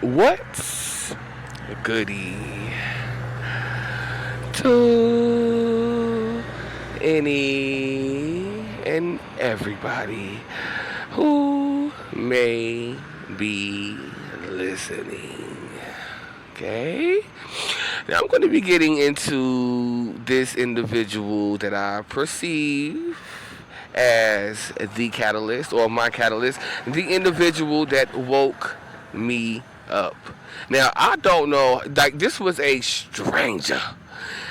What's goody to any and everybody who may be listening? Okay? Now I'm going to be getting into this individual that I perceive as the catalyst or my catalyst, the individual that woke me up. Now I don't know, like this was a stranger,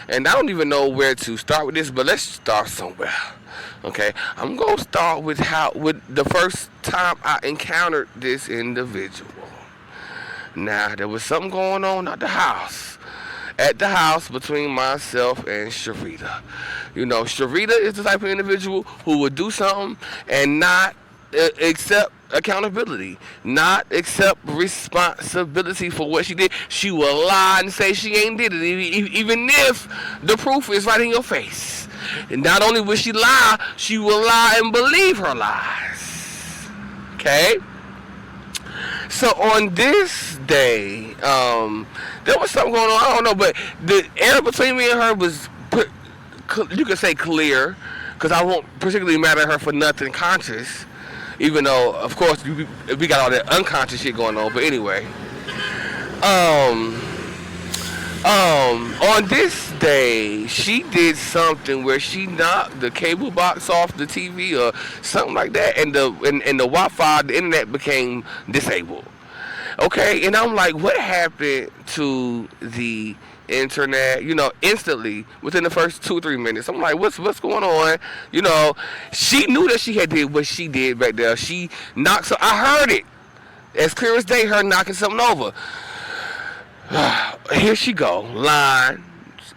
and I don't even know where to start with this, but let's start somewhere. Okay, I'm gonna start with the first time I encountered this individual. Now there was something going on at the house between myself and Sharita. You know, Sharita is the type of individual who would do something and not accept accountability, not accept responsibility for what she did. She will lie and say she ain't did it, even if the proof is right in your face. And not only will she lie, she will lie and believe her lies. Okay? So on this day, there was something going on. I don't know, but the air between me and her was, you could say, clear, because I won't particularly mad at her for nothing conscious, even though, of course, we got all that unconscious shit going on. But anyway, on this day, she did something where she knocked the cable box off the TV or something like that, and the Wi-Fi, the internet became disabled. Okay, and I'm like, what happened to the internet? You know, instantly within the first 2 or 3 minutes, I'm like, what's going on? You know, she knew that she had did what she did back there. She knocked. So I heard it as clear as day. Her knocking something over. Here she go, lying.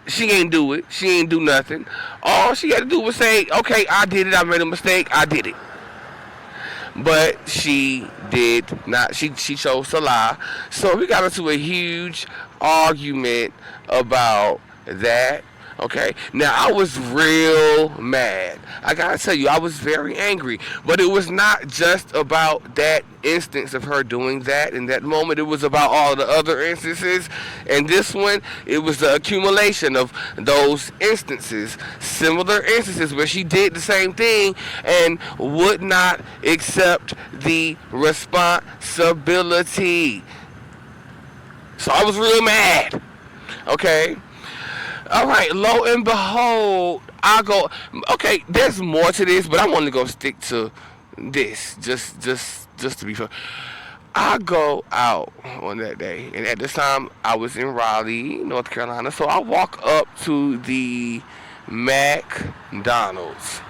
She ain't do it. She ain't do nothing. All she had to do was say, okay, I did it. I made a mistake. I did it. But she did not. She chose to lie. So we got into a huge argument about that. Okay, now I was real mad. I gotta tell you, I was very angry. But it was not just about that instance of her doing that in that moment. It was about all the other instances. And this one, it was the accumulation of those instances, similar instances where she did the same thing and would not accept the responsibility. So I was real mad. Okay. All right, lo and behold, I go, okay, there's more to this, but I'm only going to stick to this, just to be fair. I go out on that day, and at this time, I was in Raleigh, North Carolina, so I walk up to the McDonald's.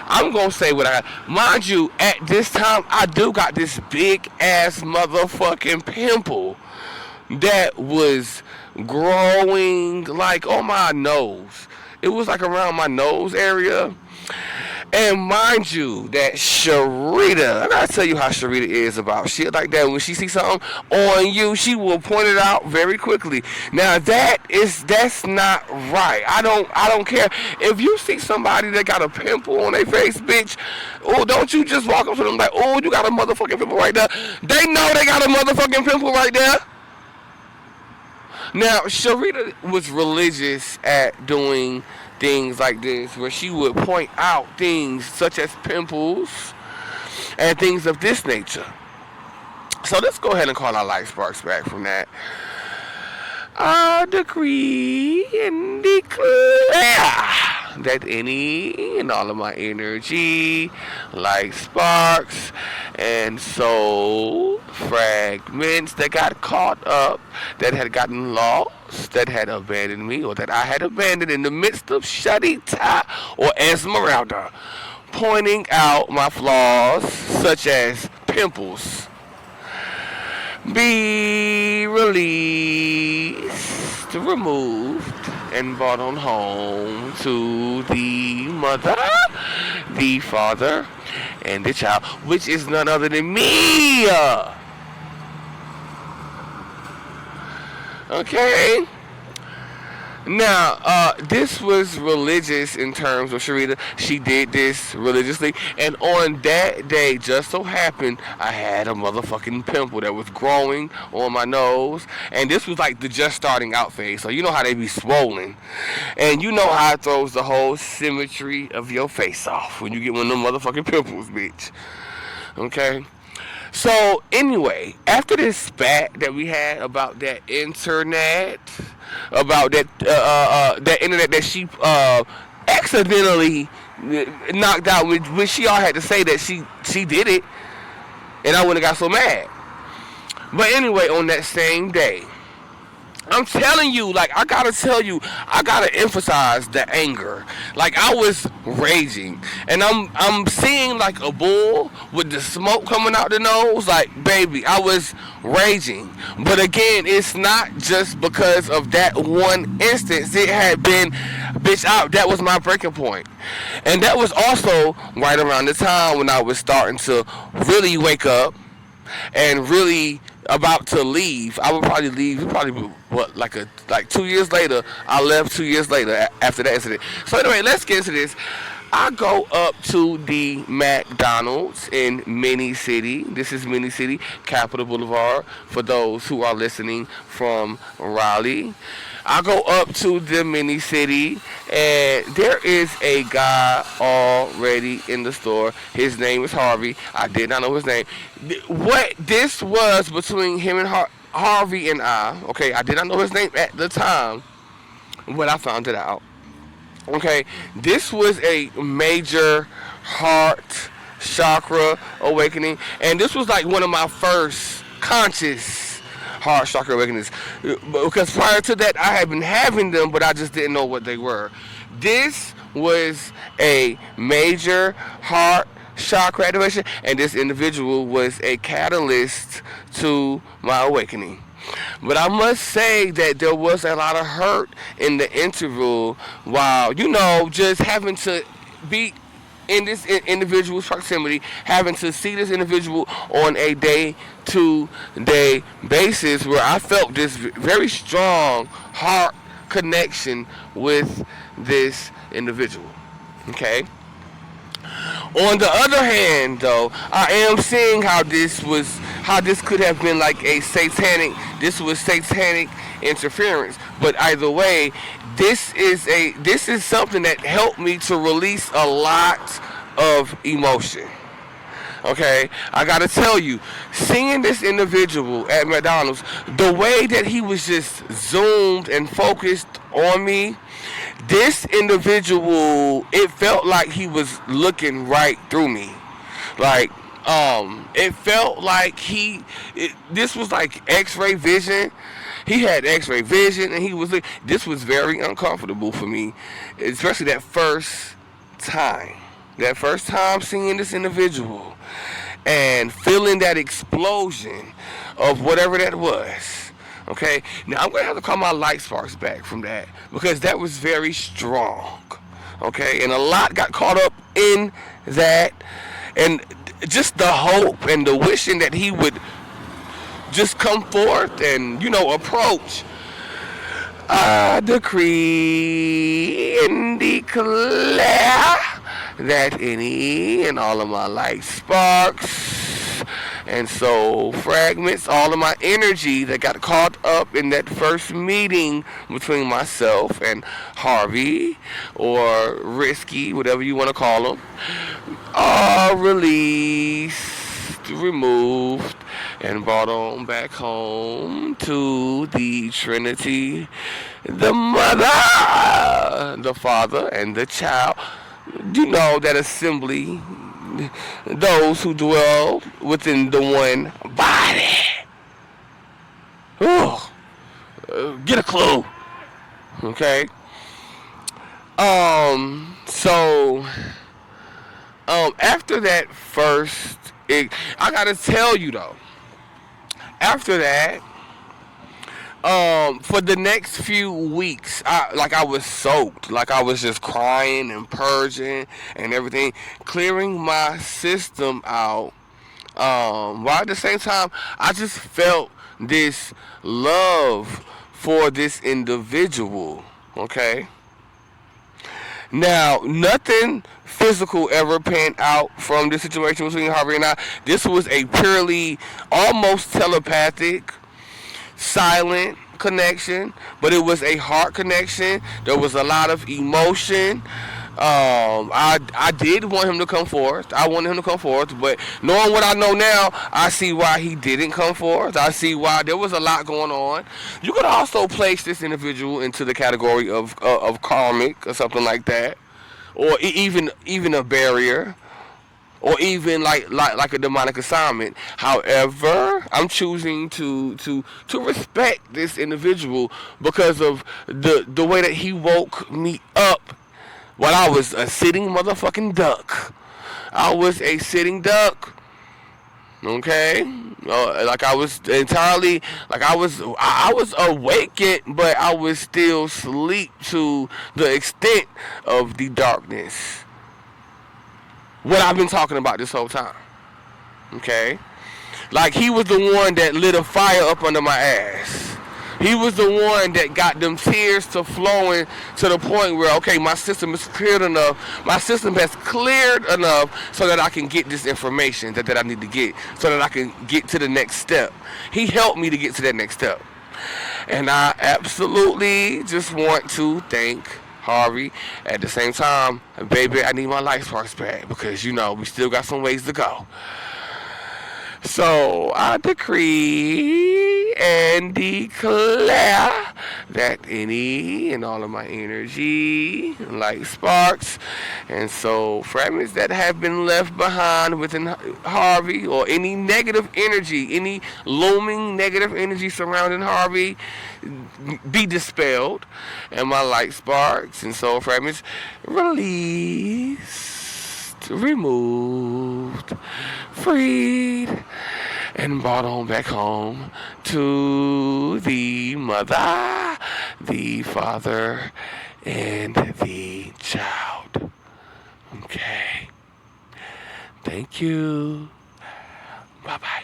I'm going to say what I got. Mind you, at this time, I do got this big-ass motherfucking pimple that was growing like on my nose. It was like around my nose area. And mind you, that Sharita, I gotta tell you how Sharita is about shit like that. When she sees something on you, she will point it out very quickly. Now that's not right. I don't care. If you see somebody that got a pimple on their face, bitch, oh, don't you just walk up to them like, oh, you got a motherfucking pimple right there. They know they got a motherfucking pimple right there. Now, Sharita was religious at doing things like this, where she would point out things such as pimples and things of this nature. So let's go ahead and call our light sparks back from that. I decree and declare that any and all of my energy, like sparks and soul fragments that got caught up, that had gotten lost, that had abandoned me, or that I had abandoned in the midst of Sharita or Esmeralda, pointing out my flaws, such as pimples, be released, removed, and brought on home to the mother, the father, and the child, which is none other than me. Okay? Now, this was religious in terms of Sharita. She did this religiously, and on that day, just so happened, I had a motherfucking pimple that was growing on my nose, and this was like the just starting out phase. So you know how they be swollen, and you know how it throws the whole symmetry of your face off when you get one of them motherfucking pimples, bitch. Okay. So anyway, after this spat that we had about that internet, about that internet that she accidentally knocked out, which she all had to say that she did it, and I wouldn't have got so mad. But anyway, on that same day, I'm telling you, like, I gotta tell you, I gotta emphasize the anger. Like, I was raging, and I'm seeing like a bull with the smoke coming out the nose. Like, baby, I was raging. But again, it's not just because of that one instance. It had been, bitch, that was my breaking point. And that was also right around the time when I was starting to really wake up and really about to leave. I would probably leave. Probably like 2 years later. I left 2 years later after that incident. So anyway, let's get into this. I go up to the McDonald's in Mini City. This is Mini City, Capitol Boulevard, for those who are listening from Raleigh. I go up to the Mini City, and there is a guy already in the store. His name is Harvey. I did not know his name. What this was between him and Harvey and I, okay, I did not know his name at the time when I found it out. Okay, this was a major heart chakra awakening, and this was like one of my first conscious heart chakra awakenings, because prior to that I had been having them, but I just didn't know what they were. This was a major heart chakra activation, and this individual was a catalyst to my awakening. But I must say that there was a lot of hurt in the interval while, just having to be in this individual's proximity, having to see this individual on a day-to-day basis, where I felt this very strong heart connection with this individual. Okay? On the other hand, though, I am seeing how this could have been like this was satanic interference. But either way, this is something that helped me to release a lot of emotion. Okay, I gotta tell you, seeing this individual at McDonald's, the way that he was just zoomed and focused on me, this individual, it felt like he was looking right through me. Like, it felt like this was like X-ray vision. He had X-ray vision, and this was very uncomfortable for me, especially that first time. That first time seeing this individual and feeling that explosion of whatever that was. Okay, now I'm going to have to call my light sparks back from that, because that was very strong. Okay, and a lot got caught up in that, and just the hope and the wishing that he would just come forth and, approach. I decree and declare that any and all of my light sparks and soul fragments, all of my energy that got caught up in that first meeting between myself and Harvey, or Risky, whatever you want to call him, are released, removed, and brought on back home to the Trinity, the Mother, the Father, and the Child. That assembly, those who dwell within the one body. Get a clue. Okay. So, after that first, I gotta tell you though, after that, for the next few weeks, I was soaked, like I was just crying and purging and everything, clearing my system out. While at the same time, I just felt this love for this individual. Okay. Now, nothing physical ever panned out from this situation between Harvey and I. This was a purely, almost telepathic, silent connection, but it was a heart connection. There was a lot of emotion. I did want him to come forth. I wanted him to come forth, but knowing what I know now, I see why he didn't come forth. I see why there was a lot going on. You could also place this individual into the category of karmic or something like that, or even a barrier, or even like a demonic assignment. However, I'm choosing to respect this individual because of the way that he woke me up while I was a sitting motherfucking duck. I was a sitting duck. Okay, like I was entirely, like I was awakened, but I was still asleep to the extent of the darkness. What I've been talking about this whole time. Okay, like he was the one that lit a fire up under my ass. He was the one that got them tears to flowing to the point where, okay, my system is cleared enough. My system has cleared enough so that I can get this information that I need to get, so that I can get to the next step. He helped me to get to that next step. And I absolutely just want to thank Harvey. At the same time, baby, I need my life sparks back because, we still got some ways to go. So I decree and declare that any and all of my energy, light sparks, and soul fragments that have been left behind within Harvey, or any negative energy, any looming negative energy surrounding Harvey, be dispelled, and my light sparks and soul fragments released, removed, freed, and brought on back home to the mother, the father, and the child. Okay. Thank you. Bye-bye.